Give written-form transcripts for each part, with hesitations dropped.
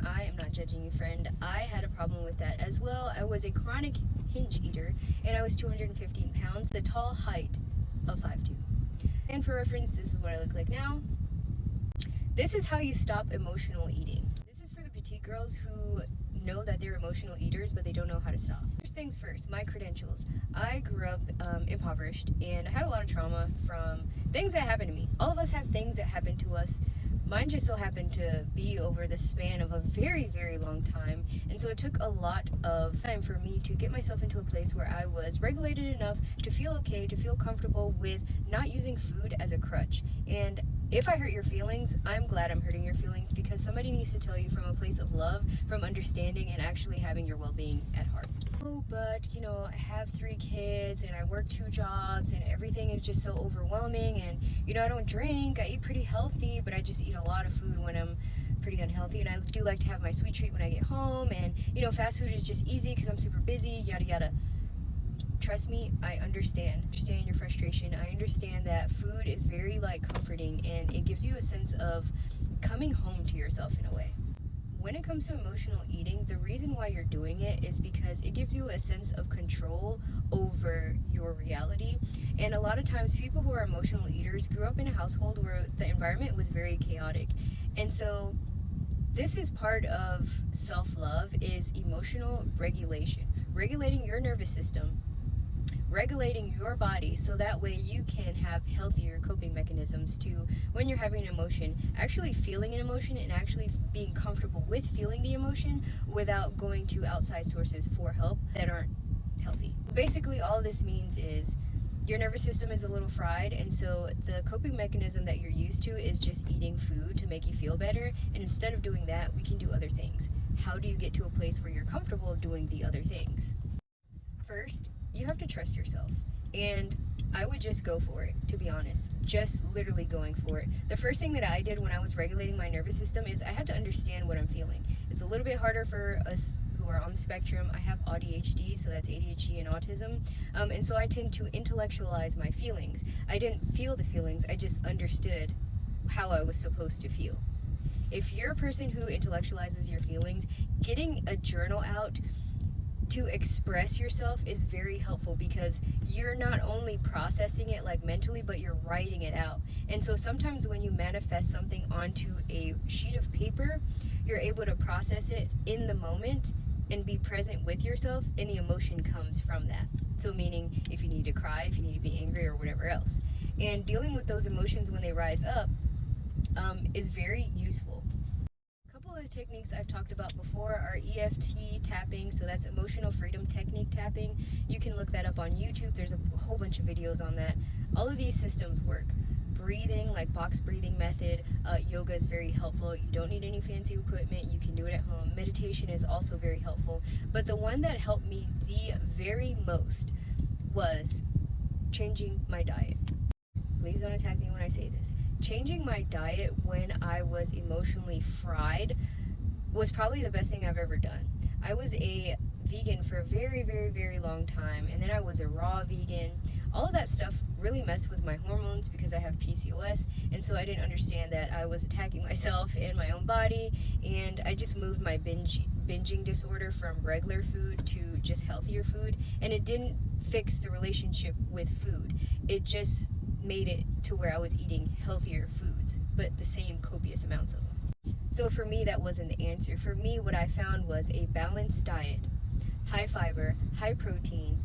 I am not judging you, friend. I had a problem with that as well. I was a chronic hinge eater, and I was 215 pounds, the tall height of 5'2". And for reference, this is what I look like now. This is how you stop emotional eating. This is for the petite girls who know that they're emotional eaters, but they don't know how to stop. First things first, my credentials. I grew up impoverished, and I had a lot of trauma from things that happened to me. All of us have things that happen to us. Mine just so happened to be over the span of a very, very long time. And so it took a lot of time for me to get myself into a place where I was regulated enough to feel okay, to feel comfortable with not using food as a crutch. And if I hurt your feelings, I'm glad I'm hurting your feelings, because somebody needs to tell you from a place of love, from understanding, and actually having your well-being at heart. Oh, but I have 3 kids and I work 2 jobs and everything is just so overwhelming, and I don't drink, I eat pretty healthy, but I just eat a lot of food when I'm pretty unhealthy, and I do like to have my sweet treat when I get home, and fast food is just easy because I'm super busy, yada yada. Trust me, I understand your frustration. I understand that food is very comforting, and it gives you a sense of coming home to yourself in a way. When it comes to emotional eating, the reason why you're doing it is because it gives you a sense of control over your reality. And a lot of times people who are emotional eaters grew up in a household where the environment was very chaotic. And so this is part of self-love, is emotional regulation. Regulating your nervous system, regulating your body, so that way you can have healthier coping mechanisms to, when you're having an emotion, actually feeling an emotion and actually being comfortable with feeling the emotion without going to outside sources for help that aren't healthy. Basically, all this means is your nervous system is a little fried, and so the coping mechanism that you're used to is just eating food to make you feel better, and instead of doing that, we can do other things. How do you get to a place where you're comfortable doing the other things? First, you have to trust yourself, and I would just go for it, to be honest. Just literally going for it. The first thing that I did when I was regulating my nervous system is I had to understand what I'm feeling. It's a little bit harder for us who are on the spectrum. I have ADHD, so that's ADHD and autism, and so I tend to intellectualize my feelings. I didn't feel the feelings, I just understood how I was supposed to feel. If you're a person who intellectualizes your feelings, getting a journal out to express yourself is very helpful, because you're not only processing it mentally, but you're writing it out. And so sometimes when you manifest something onto a sheet of paper, you're able to process it in the moment and be present with yourself, and the emotion comes from that. So meaning, if you need to cry, if you need to be angry, or whatever else. And dealing with those emotions when they rise up is very useful. The techniques I've talked about before are EFT tapping, so that's emotional freedom technique tapping. You can look that up on YouTube. There's a whole bunch of videos on that. All of these systems work. Breathing, like box breathing method, yoga is very helpful. You don't need any fancy equipment. You can do it at home. Meditation is also very helpful. But the one that helped me the very most was changing my diet. Please don't attack me when I say this. Changing my diet when I was emotionally fried was probably the best thing I've ever done. I was a vegan for a very, very, very long time, and then I was a raw vegan. All of that stuff really messed with my hormones because I have PCOS, and so I didn't understand that I was attacking myself and my own body, and I just moved my binging disorder from regular food to just healthier food, and it didn't fix the relationship with food. It just made it to where I was eating healthier foods, but the same copious amounts of them. So for me, that wasn't the answer. For me, what I found was a balanced diet, high fiber, high protein,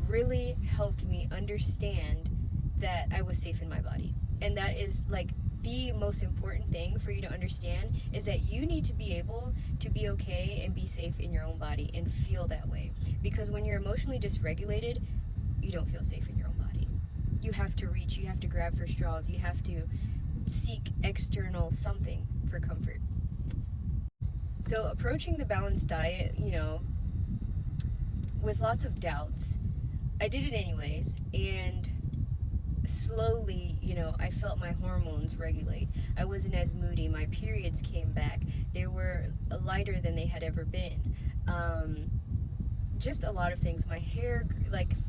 really helped me understand that I was safe in my body. And that is the most important thing for you to understand, is that you need to be able to be okay and be safe in your own body and feel that way. Because when you're emotionally dysregulated, you don't feel safe in your own body. You have to reach, you have to grab for straws, you have to seek external something for comfort. So approaching the balanced diet, with lots of doubts, I did it anyways, and slowly, I felt my hormones regulate. I wasn't as moody, my periods came back, they were lighter than they had ever been. Just a lot of things. My hair,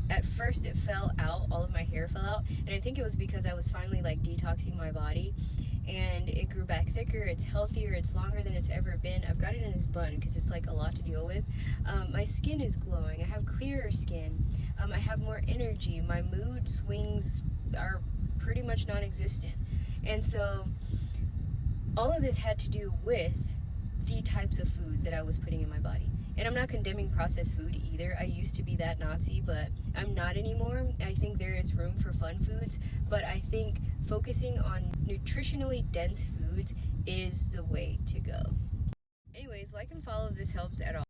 at first it fell out, all of my hair fell out, and I think it was because I was finally detoxing my body, and it grew back thicker, it's healthier, it's longer than it's ever been. I've got it in this bun because it's like a lot to deal with. My skin is glowing, I have clearer skin, I have more energy, my mood swings are pretty much non-existent. And so all of this had to do with the types of food that I was putting in my body. And I'm not condemning processed food either. I used to be that Nazi, but I'm not anymore. I think there is room for fun foods, but I think focusing on nutritionally dense foods is the way to go. Anyways, like and follow if this helps at all.